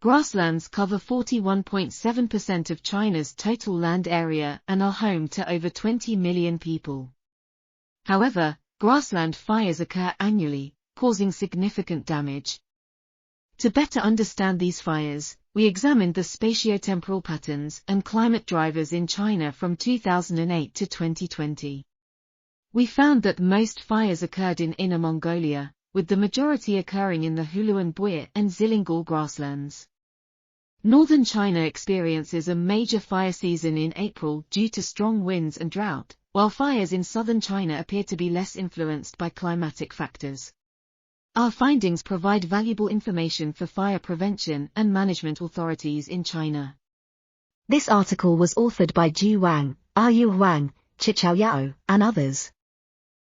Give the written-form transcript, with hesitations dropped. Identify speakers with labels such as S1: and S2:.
S1: Grasslands cover 41.7% of China's total land area and are home to over 20 million people. However, grassland fires occur annually, causing significant damage. To better understand these fires, we examined the spatiotemporal patterns and climate drivers in China from 2008 to 2020. We found that most fires occurred in Inner Mongolia, with the majority occurring in the Huluan-Buir and Zilingul grasslands. Northern China experiences a major fire season in April due to strong winds and drought, while fires in southern China appear to be less influenced by climatic factors. Our findings provide valuable information for fire prevention and management authorities in China.
S2: This article was authored by Zhou Wang, Huang, Qichao and others.